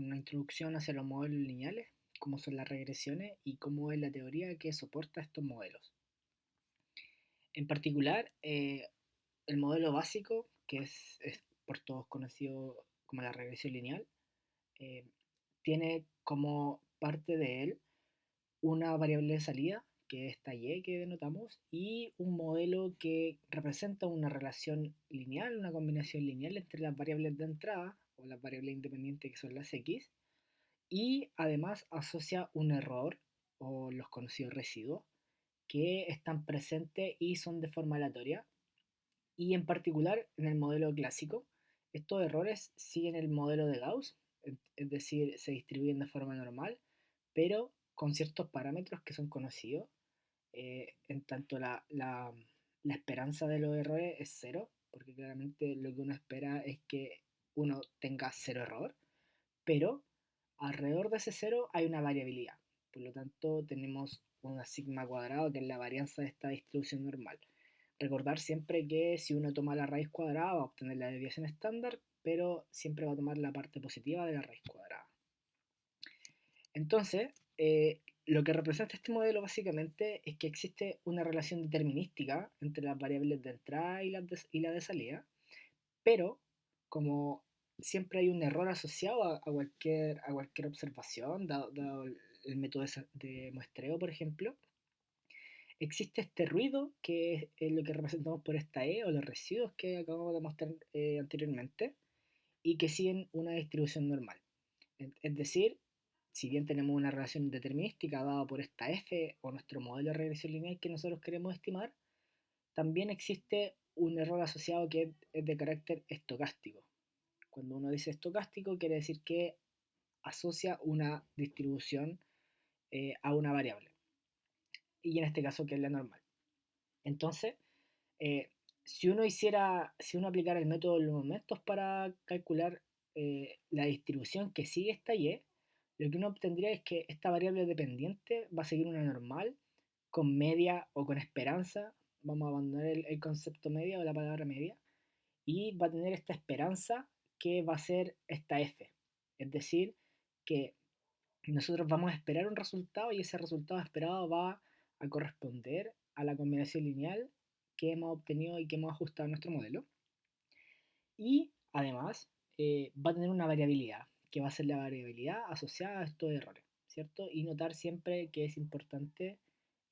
con una introducción hacia los modelos lineales, cómo son las regresiones y cómo es la teoría que soporta estos modelos. En particular, el modelo básico, que es por todos conocido como la regresión lineal, eh, tiene como parte de él una variable de salida, que es esta y que denotamos, y un modelo que representa una relación lineal, una combinación lineal entre las variables de entrada, o las variables independientes que son las x, y además asocia un error, o los conocidos residuos, que están presentes y son de forma aleatoria, y en particular en el modelo clásico, estos errores siguen el modelo de Gauss, es decir, se distribuyen de forma normal, pero con ciertos parámetros que son conocidos. En tanto la esperanza de los errores es cero, porque claramente lo que uno espera es que uno tenga cero error, pero alrededor de ese cero hay una variabilidad. Por lo tanto, tenemos una sigma cuadrado, que es la varianza de esta distribución normal. Recordar siempre que si uno toma la raíz cuadrada va a obtener la desviación estándar, pero siempre va a tomar la parte positiva de la raíz cuadrada. Entonces, lo que representa este modelo básicamente es que existe una relación determinística entre las variables de entrada y la de salida, pero como siempre hay un error asociado a cualquier observación, dado el método de muestreo, por ejemplo, existe este ruido que es lo que representamos por esta E o los residuos que acabamos de mostrar anteriormente y que siguen una distribución normal. Es decir, si bien tenemos una relación determinística dada por esta f o nuestro modelo de regresión lineal que nosotros queremos estimar, también existe un error asociado que es de carácter estocástico. Cuando uno dice estocástico quiere decir que asocia una distribución a una variable, y en este caso que es la normal. Entonces, eh, si uno aplicara el método de los momentos para calcular la distribución que sigue esta y, lo que uno obtendría es que esta variable dependiente va a seguir una normal con media o con esperanza. Vamos a abandonar el concepto media o la palabra media, y va a tener esta esperanza que va a ser esta f. Es decir, que nosotros vamos a esperar un resultado y ese resultado esperado va a corresponder a la combinación lineal que hemos obtenido y que hemos ajustado en nuestro modelo. Y además va a tener una variabilidad, que va a ser la variabilidad asociada a estos errores, ¿cierto? Y notar siempre que es importante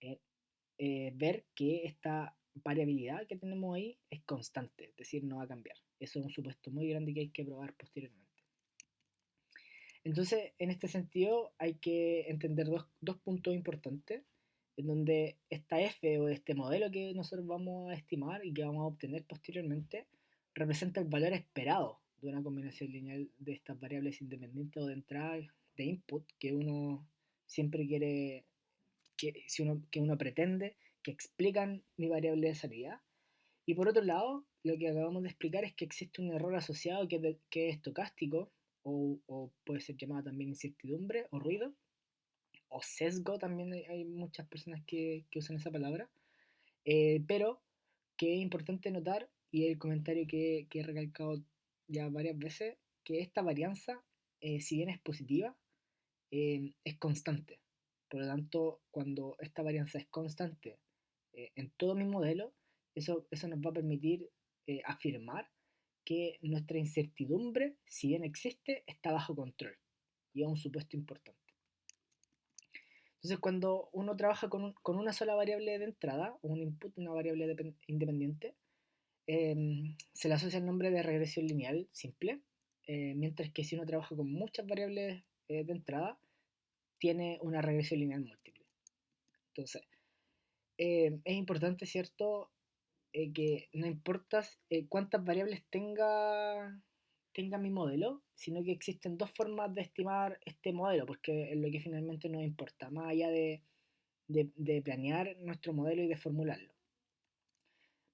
eh, ver que esta variabilidad que tenemos ahí es constante, es decir, no va a cambiar. Eso es un supuesto muy grande que hay que probar posteriormente. Entonces, en este sentido, hay que entender dos puntos importantes, en donde esta f o este modelo que nosotros vamos a estimar y que vamos a obtener posteriormente representa el valor esperado de una combinación lineal de estas variables independientes o de entrada de input que uno siempre quiere, que uno pretende que explican mi variable de salida. Y por otro lado, lo que acabamos de explicar es que existe un error asociado que es estocástico, o puede ser llamado también incertidumbre o ruido, o sesgo también hay muchas personas que usan esa palabra, pero que es importante notar, y el comentario que he recalcado ya varias veces, que esta varianza, si bien es positiva, es constante. Por lo tanto, cuando esta varianza es constante en todo mi modelo, eso nos va a permitir afirmar que nuestra incertidumbre, si bien existe, está bajo control. Y es un supuesto importante. Entonces, cuando uno trabaja con una sola variable de entrada, o un input, una variable independiente, se le asocia el nombre de regresión lineal simple, mientras que si uno trabaja con muchas variables de entrada, tiene una regresión lineal múltiple. Entonces, es importante, ¿cierto? Que no importa cuántas variables tenga mi modelo, sino que existen dos formas de estimar este modelo, porque es lo que finalmente nos importa, más allá de planear nuestro modelo y de formularlo.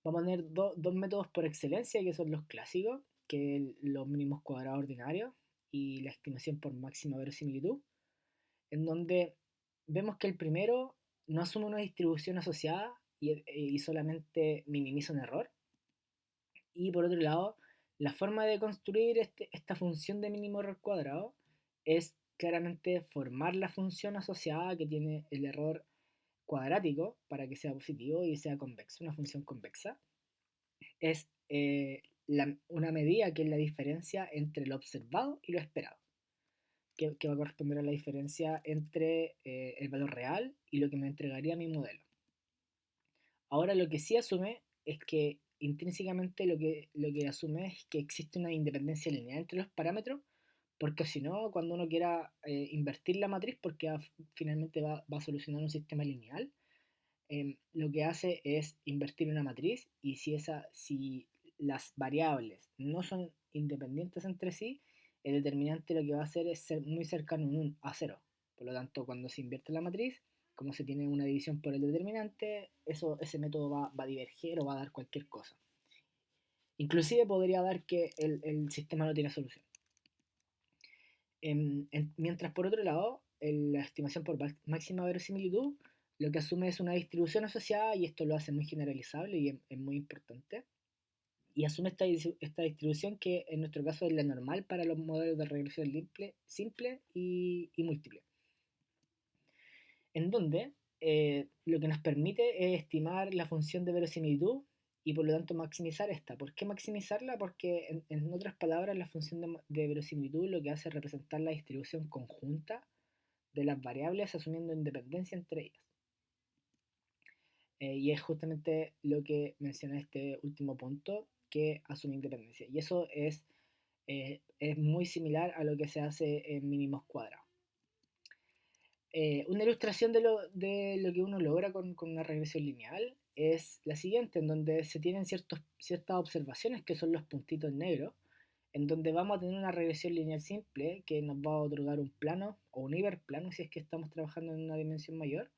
Vamos a tener dos métodos por excelencia, que son los clásicos, que es los mínimos cuadrados ordinarios y la estimación por máxima verosimilitud, en donde vemos que el primero no asume una distribución asociada y solamente minimiza un error. Y por otro lado, la forma de construir esta función de mínimo error cuadrado es claramente formar la función asociada que tiene el error cuadrático para que sea positivo y sea convexo, una función convexa. Es una medida que es la diferencia entre lo observado y lo esperado, que va a corresponder a la diferencia entre el valor real y lo que me entregaría mi modelo. Ahora lo que sí asume es que intrínsecamente lo que asume es que existe una independencia lineal entre los parámetros, porque si no, cuando uno quiera invertir la matriz, porque finalmente va a solucionar un sistema lineal, lo que hace es invertir una matriz y si las variables no son independientes entre sí, el determinante lo que va a hacer es ser muy cercano a cero. Por lo tanto, cuando se invierte la matriz, como se tiene una división por el determinante, ese método va a diverger o va a dar cualquier cosa. Inclusive podría dar que el sistema no tiene solución. Mientras por otro lado, la estimación por máxima verosimilitud lo que asume es una distribución asociada, y esto lo hace muy generalizable y es muy importante, y asume esta distribución que en nuestro caso es la normal para los modelos de regresión simple y múltiple, en donde lo que nos permite es estimar la función de verosimilitud y por lo tanto maximizar esta. ¿Por qué maximizarla? Porque en otras palabras la función de verosimilitud lo que hace es representar la distribución conjunta de las variables asumiendo independencia entre ellas. Y es justamente lo que menciona este último punto, que asume independencia. Y eso es muy similar a lo que se hace en mínimos cuadrados. Una ilustración de lo que uno logra con una regresión lineal es la siguiente, en donde se tienen ciertas observaciones que son los puntitos negros, en donde vamos a tener una regresión lineal simple que nos va a otorgar un plano o un hiperplano si es que estamos trabajando en una dimensión mayor,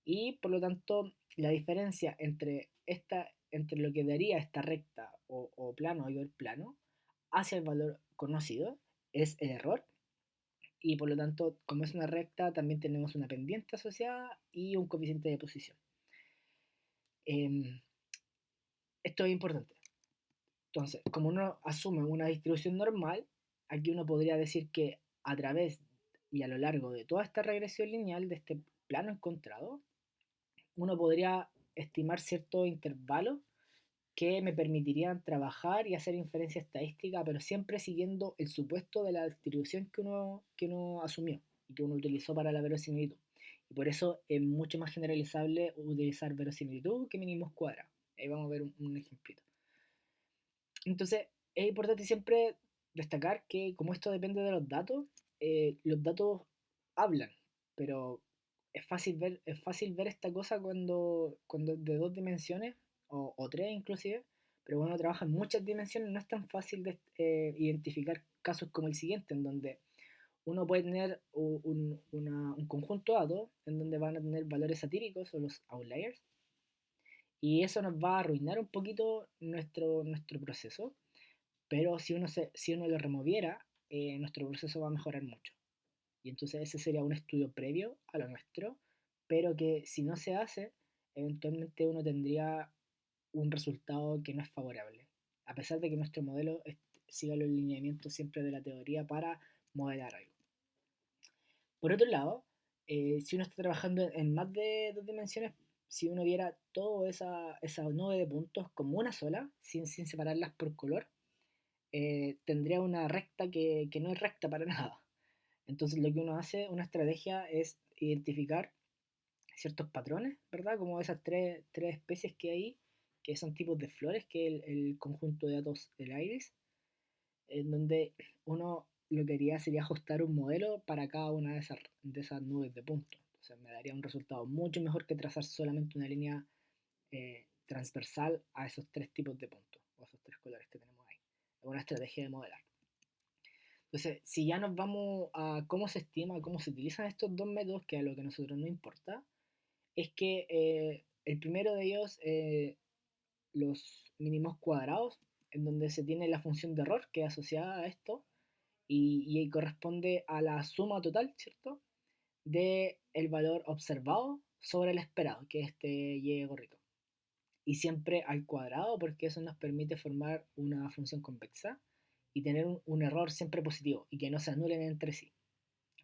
y por lo tanto la diferencia entre lo que daría esta recta o plano o hiperplano hacia el valor conocido es el error, y por lo tanto, como es una recta, también tenemos una pendiente asociada y un coeficiente de posición. Esto es importante. Entonces, como uno asume una distribución normal, aquí uno podría decir que a través y a lo largo de toda esta regresión lineal, de este plano encontrado, uno podría estimar ciertos intervalos que me permitirían trabajar y hacer inferencia estadística, pero siempre siguiendo el supuesto de la distribución que uno asumió y que uno utilizó para la verosimilitud. Y por eso es mucho más generalizable utilizar verosimilitud que mínimos cuadrados. Ahí vamos a ver un ejemplito. Entonces, es importante siempre destacar que como esto depende de los datos hablan, pero es fácil ver esta cosa cuando es de dos dimensiones, o tres inclusive, pero cuando uno trabaja en muchas dimensiones no es tan fácil de identificar casos como el siguiente, en donde uno puede tener un conjunto de datos en donde van a tener valores satíricos o los outliers, y eso nos va a arruinar un poquito nuestro proceso, pero si uno lo removiera, nuestro proceso va a mejorar mucho. Y entonces ese sería un estudio previo a lo nuestro, pero que si no se hace, eventualmente uno tendría un resultado que no es favorable, a pesar de que nuestro modelo siga los lineamientos siempre de la teoría para modelar algo. Por otro lado, si uno está trabajando en más de dos dimensiones, si uno viera toda esa nube de puntos como una sola, sin separarlas por color, tendría una recta que no es recta para nada. Entonces lo que uno hace, una estrategia es identificar ciertos patrones, ¿verdad? Como esas tres especies que hay, que son tipos de flores, que es el conjunto de datos del iris, en donde uno lo que haría sería ajustar un modelo para cada una de esas nubes de puntos. O sea, me daría un resultado mucho mejor que trazar solamente una línea transversal a esos tres tipos de puntos, o esos tres colores que tenemos ahí. Es una estrategia de modelar. Entonces, si ya nos vamos a cómo se estima, cómo se utilizan estos dos métodos, que es lo que a nosotros nos importa, es que el primero de ellos, los mínimos cuadrados, en donde se tiene la función de error que es asociada a esto, y corresponde a la suma total, ¿cierto? De el valor observado sobre el esperado, que es este y gorrito. Y siempre al cuadrado, porque eso nos permite formar una función convexa y tener un error siempre positivo y que no se anulen entre sí.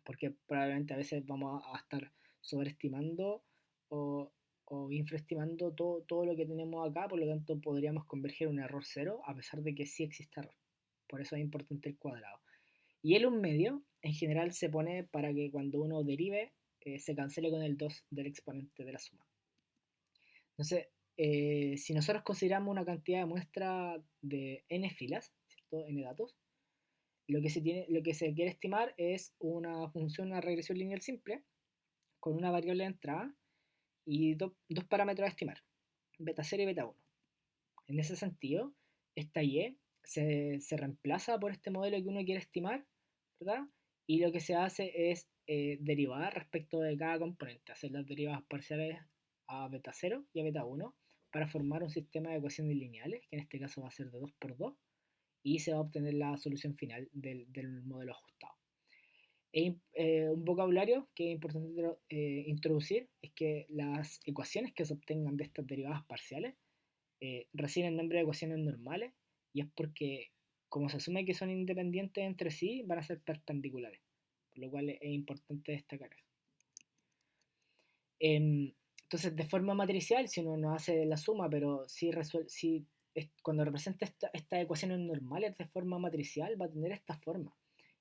porque probablemente a veces vamos a estar sobreestimando o, o infraestimando todo lo que tenemos acá, por lo tanto podríamos converger un error cero a pesar de que sí existe error. Por eso es importante el cuadrado. Y el un medio en general se pone para que cuando uno derive se cancele con el 2 del exponente de la suma. Entonces, si nosotros consideramos una cantidad de muestra de n filas, ¿cierto? N datos, lo que se quiere estimar es una función, una regresión lineal simple, con una variable de entrada y dos parámetros a estimar, beta 0 y beta 1. En ese sentido, esta y se reemplaza por este modelo que uno quiere estimar, ¿verdad? Y lo que se hace es derivar respecto de cada componente, hacer las derivadas parciales a beta 0 y a beta 1 para formar un sistema de ecuaciones lineales, que en este caso va a ser de 2 por 2, y se va a obtener la solución final del modelo ajustado. Un vocabulario que es importante introducir es que las ecuaciones que se obtengan de estas derivadas parciales reciben el nombre de ecuaciones normales y es porque como se asume que son independientes entre sí, van a ser perpendiculares, por lo cual es importante destacar eso. Entonces, de forma matricial, si uno no hace la suma, pero si cuando representa estas ecuaciones normales de forma matricial, va a tener esta forma,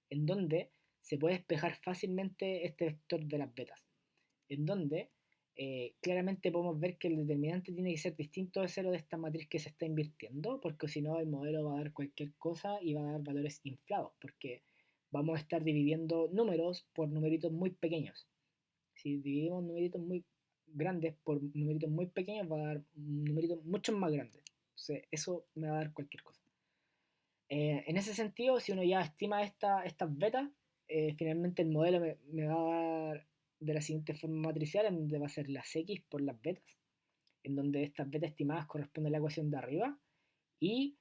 en donde se puede despejar fácilmente este vector de las betas, en donde claramente podemos ver que el determinante tiene que ser distinto de cero de esta matriz que se está invirtiendo, porque si no el modelo va a dar cualquier cosa y va a dar valores inflados, porque vamos a estar dividiendo números por numeritos muy pequeños. Si dividimos numeritos muy grandes por numeritos muy pequeños, va a dar numeritos mucho más grandes. Entonces, eso me va a dar cualquier cosa. En ese sentido, si uno ya estima estas betas, finalmente el modelo me va a dar de la siguiente forma matricial, en donde va a ser las X por las betas, en donde estas betas estimadas corresponden a la ecuación de arriba, y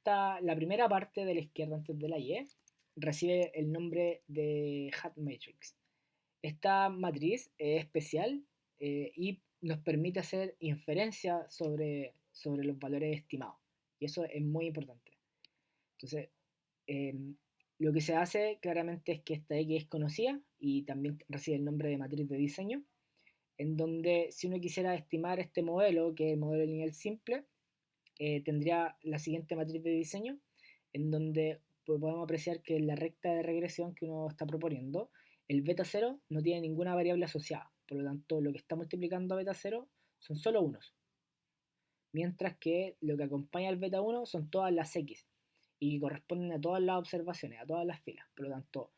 la primera parte de la izquierda antes de la Y recibe el nombre de hat matrix. Esta matriz es especial y nos permite hacer inferencia sobre los valores estimados, y eso es muy importante. Entonces, lo que se hace claramente es que esta X es conocida y también recibe el nombre de matriz de diseño, en donde si uno quisiera estimar este modelo, que es el modelo lineal simple, tendría la siguiente matriz de diseño, en donde podemos apreciar que en la recta de regresión que uno está proponiendo, el beta 0 no tiene ninguna variable asociada, por lo tanto lo que está multiplicando a beta 0 son solo unos, mientras que lo que acompaña al beta 1 son todas las X y corresponden a todas las observaciones, a todas las filas. Por lo tanto,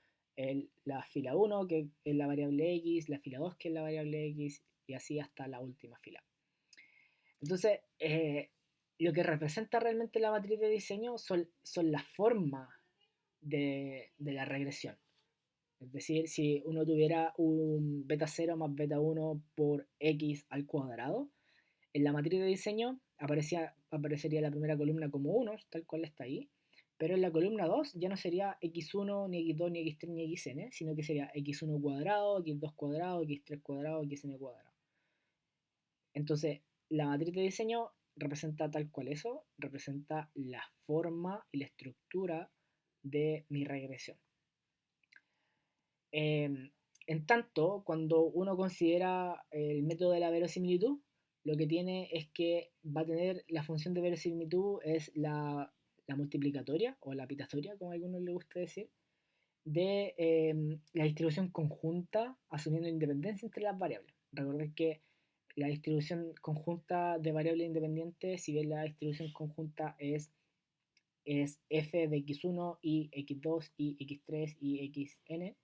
la fila 1, que es la variable X, la fila 2, que es la variable X, y así hasta la última fila. Entonces, lo que representa realmente la matriz de diseño son las formas de la regresión. Es decir, si uno tuviera un beta 0 más beta 1 por x al cuadrado, en la matriz de diseño aparecería la primera columna como 1, tal cual está ahí, pero en la columna 2 ya no sería x1, ni x2, ni x3, ni xn, sino que sería x1 cuadrado, x2 cuadrado, x3 cuadrado, xn cuadrado. Entonces, la matriz de diseño representa tal cual eso, representa la forma y la estructura de mi regresión. En tanto, cuando uno considera el método de la verosimilitud, lo que tiene es que va a tener la función de verosimilitud es la multiplicatoria o la pitatoria, como a algunos les gusta decir, de la distribución conjunta asumiendo independencia entre las variables. Recordad que la distribución conjunta de variables independientes, si bien la distribución conjunta es f de x1 y x2 y x3 y xn,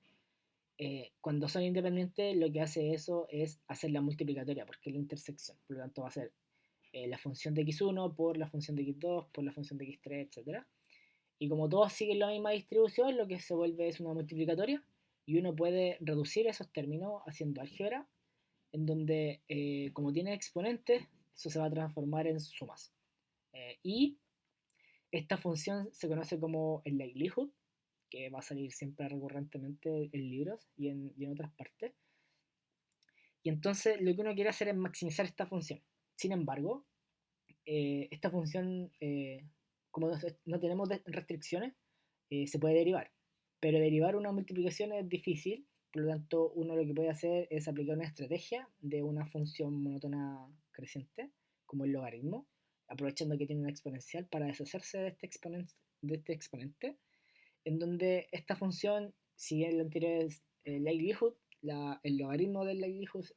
cuando son independientes lo que hace eso es hacer la multiplicatoria porque es la intersección, por lo tanto va a ser la función de x1 por la función de x2 por la función de x3, etc. Y como todos siguen la misma distribución, lo que se vuelve es una multiplicatoria y uno puede reducir esos términos haciendo álgebra, en donde como tiene exponentes, eso se va a transformar en sumas. Y esta función se conoce como el likelihood, que va a salir siempre recurrentemente en libros y en otras partes. Y entonces lo que uno quiere hacer es maximizar esta función. Sin embargo, esta función, como no tenemos restricciones, se puede derivar. pero derivar una multiplicación es difícil, por lo tanto uno lo que puede hacer es aplicar una estrategia de una función monótona creciente, como el logaritmo, aprovechando que tiene una exponencial para deshacerse de este exponente, en donde esta función, si bien lo anterior es likelihood, el logaritmo del likelihood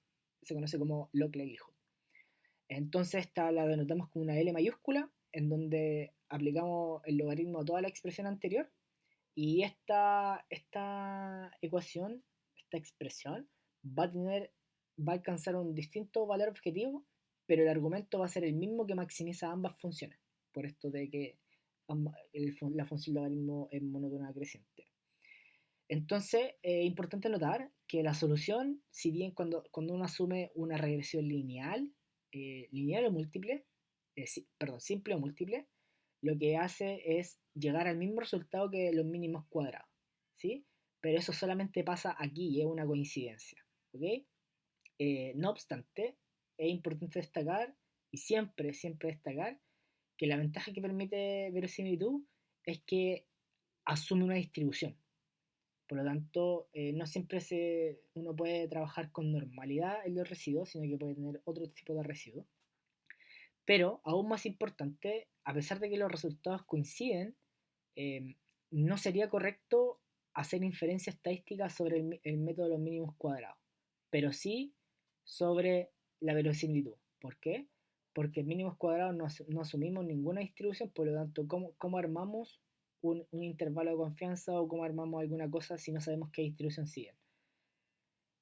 se conoce como log likelihood. Entonces esta la denotamos con una L mayúscula, en donde aplicamos el logaritmo a toda la expresión anterior, y esta ecuación, esta expresión, va a tener, va a alcanzar un distinto valor objetivo, pero el argumento va a ser el mismo que maximiza ambas funciones, por esto de que la función logaritmo es monótona creciente. Entonces, es importante notar que la solución, si bien cuando uno asume una regresión lineal, lineal o múltiple, perdón, simple o múltiple, lo que hace es llegar al mismo resultado que los mínimos cuadrados, ¿sí? Pero eso solamente pasa aquí y es una coincidencia, ¿ok? No obstante, es importante destacar, y siempre, siempre destacar, que la ventaja que permite verosimilitud es que asume una distribución. Por lo tanto, no siempre uno puede trabajar con normalidad en los residuos, sino que puede tener otro tipo de residuos. Pero, aún más importante, a pesar de que los resultados coinciden, eh, no sería correcto hacer inferencia estadística sobre el método de los mínimos cuadrados, pero sí sobre la verosimilitud. ¿Por qué? Porque en mínimos cuadrados no asumimos ninguna distribución, por lo tanto, ¿cómo armamos un intervalo de confianza o cómo armamos alguna cosa si no sabemos qué distribución siguen?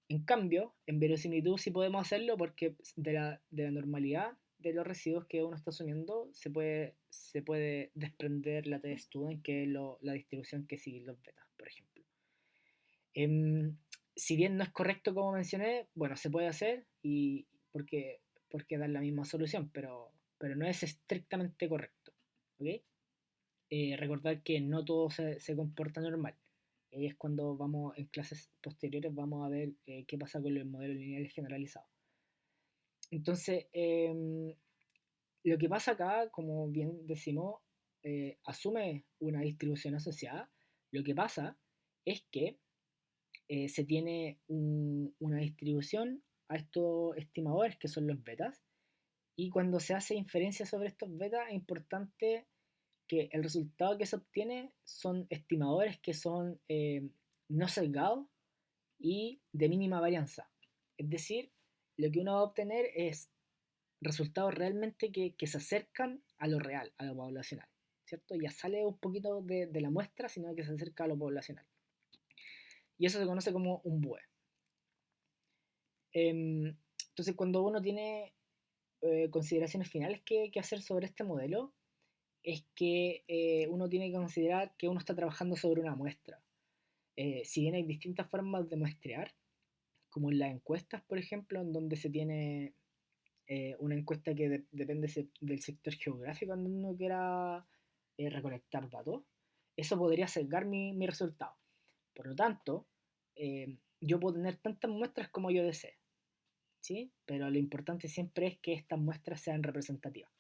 En cambio, en verosimilitud sí podemos hacerlo porque de la normalidad de los residuos que uno está asumiendo se puede desprender la t-student, que es la distribución que siguen los betas, por ejemplo. Em, si bien no es correcto como mencioné, bueno, se puede hacer y porque da la misma solución, pero no es estrictamente correcto. ¿Ok? Recordar que no todo se comporta normal. Es cuando vamos en clases posteriores, vamos a ver qué pasa con los modelos lineales generalizados. Entonces, lo que pasa acá, como bien decimos, asume una distribución asociada. Lo que pasa es que se tiene una distribución a estos estimadores que son los betas, y cuando se hace inferencia sobre estos betas es importante que el resultado que se obtiene son estimadores que son no sesgados y de mínima varianza. Es decir, lo que uno va a obtener es resultados realmente que se acercan a lo real, a lo poblacional, ¿cierto? Ya sale un poquito de la muestra, sino que se acerca a lo poblacional. Y eso se conoce como un BUE. Entonces, cuando uno tiene consideraciones finales que hacer sobre este modelo, es que uno tiene que considerar que uno está trabajando sobre una muestra. Si bien hay distintas formas de muestrear, como en las encuestas, por ejemplo, en donde se tiene una encuesta que depende del sector geográfico en donde uno quiera recolectar datos, eso podría sesgar mi resultado. Por lo tanto, yo puedo tener tantas muestras como yo desee, ¿sí? Pero lo importante siempre es que estas muestras sean representativas.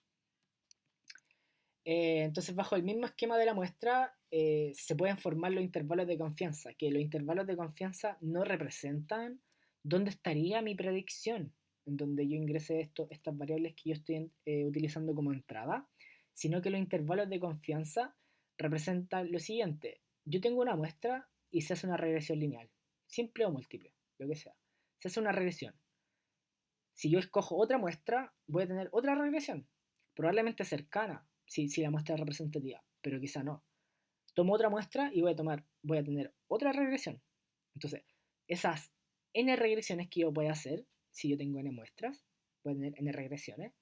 Entonces, bajo el mismo esquema de la muestra, se pueden formar los intervalos de confianza, que los intervalos de confianza no representan dónde estaría mi predicción, en donde yo ingrese estas variables que yo estoy utilizando como entrada, sino que los intervalos de confianza representan lo siguiente. Yo tengo una muestra y se hace una regresión lineal, simple o múltiple, lo que sea. Se hace una regresión. Si yo escojo otra muestra, voy a tener otra regresión, probablemente cercana, si la muestra es representativa, pero quizá no. Tomo otra muestra y voy a tener otra regresión. Entonces, esas n regresiones que yo voy a hacer, si yo tengo n muestras, voy a tener n regresiones,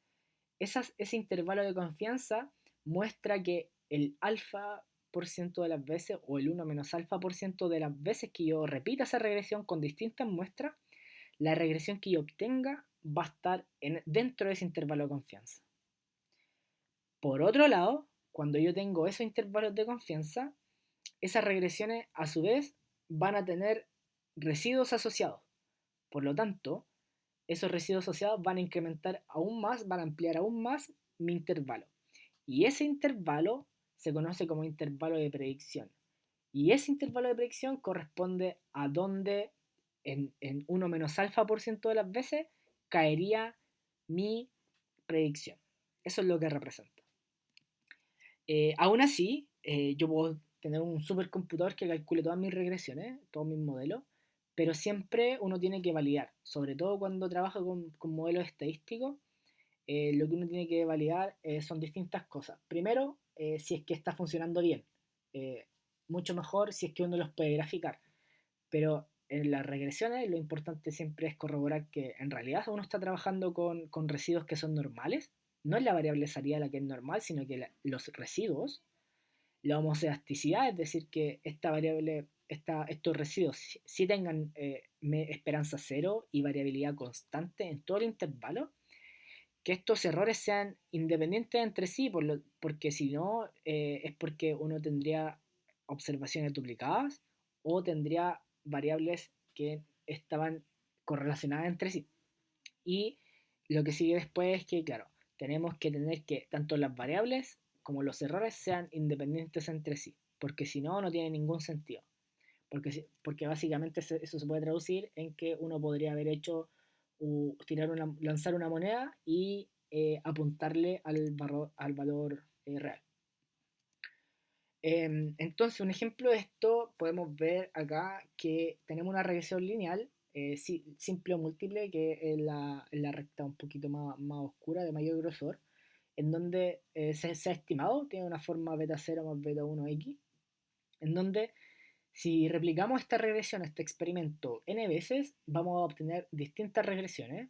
ese intervalo de confianza muestra que el alfa por ciento de las veces, o el 1 menos alfa por ciento de las veces que yo repita esa regresión con distintas muestras, la regresión que yo obtenga va a estar dentro de ese intervalo de confianza. Por otro lado, cuando yo tengo esos intervalos de confianza, esas regresiones a su vez van a tener residuos asociados. Por lo tanto, esos residuos asociados van a incrementar aún más, van a ampliar aún más mi intervalo. Y ese intervalo se conoce como intervalo de predicción. Y ese intervalo de predicción corresponde a donde en 1 menos alfa por ciento de las veces caería mi predicción. Eso es lo que representa. Aún así, yo puedo tener un supercomputador que calcule todas mis regresiones, todos mis modelos, pero siempre uno tiene que validar, sobre todo cuando trabaja con modelos estadísticos, lo que uno tiene que validar son distintas cosas. Primero, si es que está funcionando bien. Eh, Mucho mejor si es que uno los puede graficar. Pero en las regresiones lo importante siempre es corroborar que en realidad uno está trabajando con residuos que son normales. No es la variable salida la que es normal, sino que los residuos, la homocedasticidad, es decir, que esta variable, estos residuos sí tengan esperanza cero y variabilidad constante en todo el intervalo, que estos errores sean independientes entre sí, porque si no, es porque uno tendría observaciones duplicadas o tendría variables que estaban correlacionadas entre sí. Y lo que sigue después es que, claro, tenemos que tener que tanto las variables como los errores sean independientes entre sí, porque si no, no tiene ningún sentido. Porque básicamente eso se puede traducir en que uno podría haber hecho lanzar una moneda y apuntarle al valor real. Entonces, un ejemplo de esto podemos ver acá que tenemos una regresión lineal, simple o múltiple, que es la recta un poquito más oscura, de mayor grosor, en donde se ha estimado, tiene una forma beta 0 más beta 1x, en donde si replicamos esta regresión, este experimento n veces, vamos a obtener distintas regresiones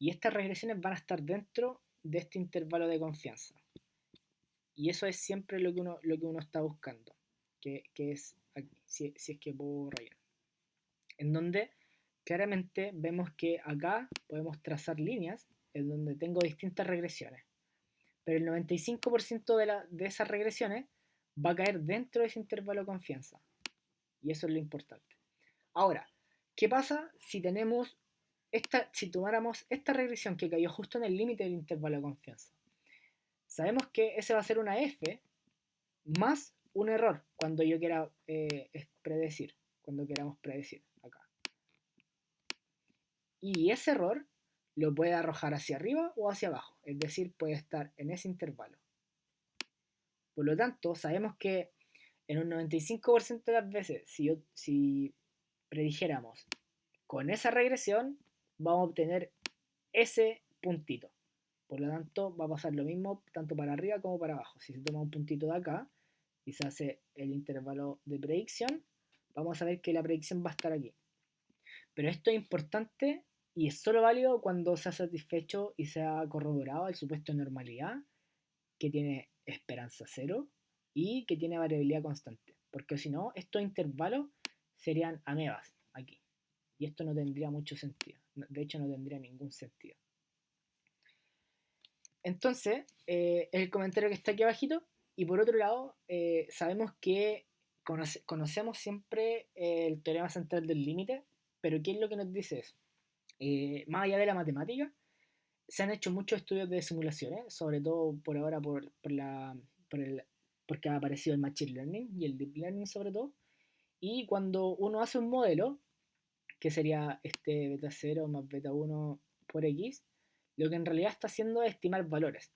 y estas regresiones van a estar dentro de este intervalo de confianza. Y eso es siempre lo que uno está buscando, que es aquí, si es que puedo rayar. En donde claramente vemos que acá podemos trazar líneas en donde tengo distintas regresiones. Pero el 95% de esas regresiones va a caer dentro de ese intervalo de confianza. Y eso es lo importante. Ahora, ¿qué pasa si tomáramos esta regresión que cayó justo en el límite del intervalo de confianza? Sabemos que ese va a ser una f más un error cuando yo quiera predecir, cuando queramos predecir acá. Y ese error lo puede arrojar hacia arriba o hacia abajo, es decir, puede estar en ese intervalo. Por lo tanto, sabemos que en un 95% de las veces, si predijéramos con esa regresión, vamos a obtener ese puntito. Por lo tanto, va a pasar lo mismo tanto para arriba como para abajo. Si se toma un puntito de acá y se hace el intervalo de predicción, vamos a ver que la predicción va a estar aquí. Pero esto es importante y es solo válido cuando se ha satisfecho y se ha corroborado el supuesto de normalidad, que tiene esperanza cero y que tiene variabilidad constante. Porque si no, estos intervalos serían amebas aquí. Y esto no tendría mucho sentido. De hecho, no tendría ningún sentido. Entonces, el comentario que está aquí abajito. Y por otro lado, sabemos que conocemos siempre el teorema central del límite, pero ¿qué es lo que nos dice eso? Más allá de la matemática, se han hecho muchos estudios de simulaciones, sobre todo por ahora porque ha aparecido el Machine Learning y el Deep Learning sobre todo. Y cuando uno hace un modelo, que sería este beta 0 más beta 1 por x, lo que en realidad está haciendo es estimar valores.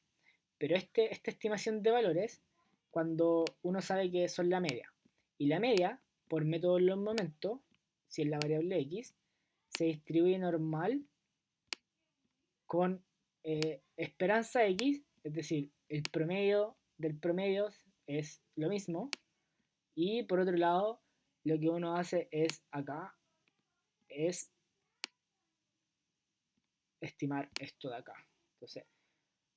Pero esta estimación de valores, cuando uno sabe que son la media, y la media, por método de los momentos, si es la variable x, se distribuye normal con esperanza x, es decir, el promedio del promedio es lo mismo, y por otro lado, lo que uno hace es acá, es estimar esto de acá. Entonces,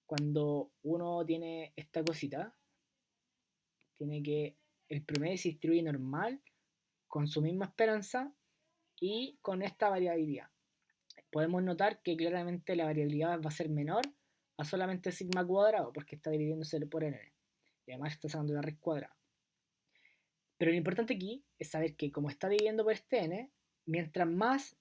cuando uno tiene esta cosita, tiene que el promedio se distribuye normal con su misma esperanza y con esta variabilidad. Podemos notar que claramente la variabilidad va a ser menor a solamente sigma cuadrado porque está dividiéndose por n y además está sacando la raíz cuadrada. Pero lo importante aquí es saber que como está dividiendo por este n, mientras más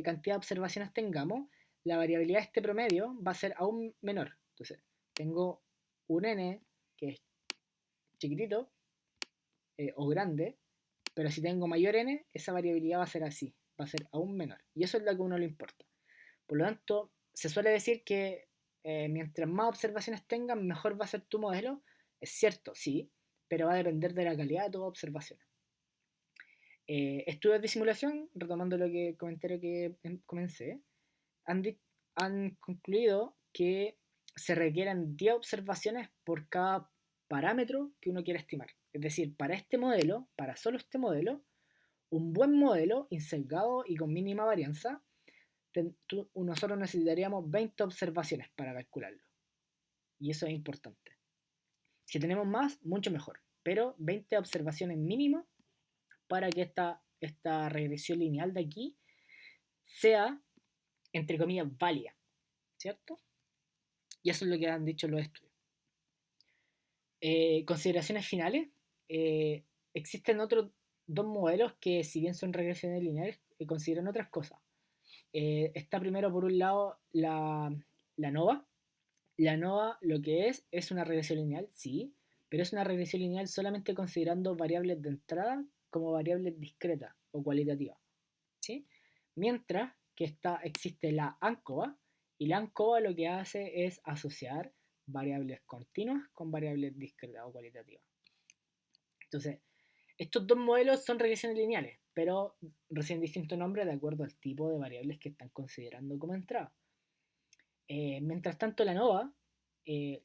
cantidad de observaciones tengamos, la variabilidad de este promedio va a ser aún menor. Entonces, tengo un n que es chiquitito o grande, pero si tengo mayor n, esa variabilidad va a ser así, va a ser aún menor. Y eso es lo que a uno le importa. Por lo tanto, se suele decir que mientras más observaciones tengas, mejor va a ser tu modelo. Es cierto, sí, pero va a depender de la calidad de tus observaciones. Estudios de simulación, retomando lo que comentario que comencé, han, han concluido que se requieren 10 observaciones por cada parámetro que uno quiera estimar. Es decir, para este modelo, para solo este modelo, un buen modelo, insesgado y con mínima varianza, nosotros necesitaríamos 20 observaciones para calcularlo. Y eso es importante. Si tenemos más, mucho mejor. Pero 20 observaciones mínimo para que esta regresión lineal de aquí sea, entre comillas, válida. ¿Cierto? Y eso es lo que han dicho los estudios. Consideraciones finales. Existen otros dos modelos que, si bien son regresiones lineales, consideran otras cosas. Está primero, por un lado, la NOVA. La NOVA lo que es una regresión lineal, sí, pero es una regresión lineal solamente considerando variables de entrada como variables discretas o cualitativas. ¿Sí? Mientras que existe la ANCOVA, y la ANCOVA lo que hace es asociar variables continuas con variables discretas o cualitativas. Entonces, estos dos modelos son regresiones lineales, pero reciben distinto nombre de acuerdo al tipo de variables que están considerando como entrada. Mientras tanto, la NOVA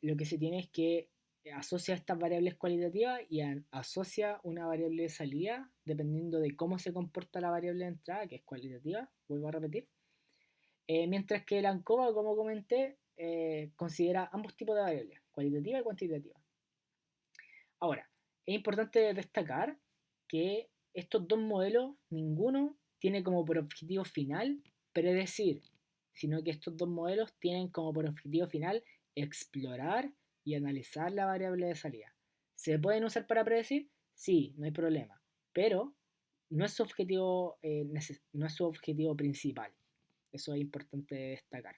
lo que se tiene es que asocia estas variables cualitativas y asocia una variable de salida dependiendo de cómo se comporta la variable de entrada, que es cualitativa, vuelvo a repetir. Mientras que la ANCOVA, como comenté, considera ambos tipos de variables, cualitativa y cuantitativa. Ahora, es importante destacar que estos dos modelos, ninguno tiene como por objetivo final predecir, sino que estos dos modelos tienen como por objetivo final explorar y analizar la variable de salida. ¿Se pueden usar para predecir? Sí, no hay problema, pero no es su objetivo, no es su objetivo principal. Eso es importante destacar.